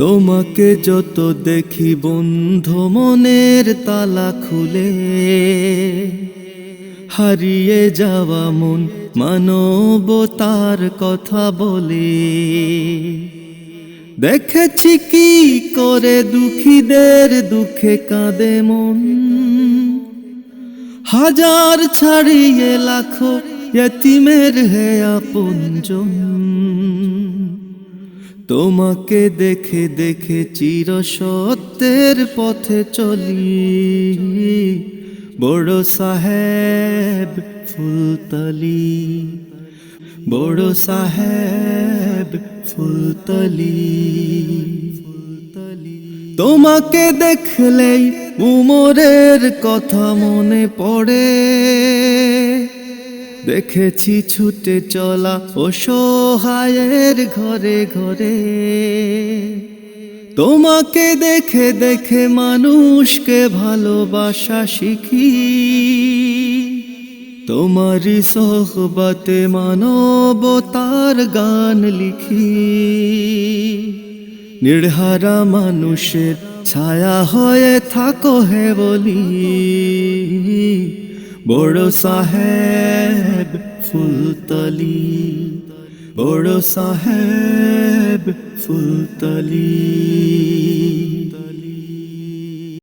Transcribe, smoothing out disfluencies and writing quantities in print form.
তোমাকে যত দেখি বন্ধু মনের তালা খুলে, হারিয়ে যাওয়া মন মানবতার কথা বলে। দেখেছি কি করে দুঃখীদের দুঃখে কাঁদে মন, হাজার ছাড়িয়ে লাখো ইয়তিমের হে আপনজন। তোমাকে দেখে দেখে চির সত্যের পথে চলি, বড় সাহেব ফুলতলি, বড় সাহেব ফুলতলি। তোমাকে দেখলেই উমরের কথা মনে পড়ে, দেখেছি ছুটে চলা অসহায়ের ঘরে ঘরে। তোমাকে দেখে দেখে মানুষকে ভালোবাসা শিখি, তোমারই সোহবতে মানবতার গান লিখি। নির্হারা মানুষের ছায়া হয়ে থাকো হে বলি, বড় সাহেব ফুলতলি, বড় সাহেব ফুলতলি।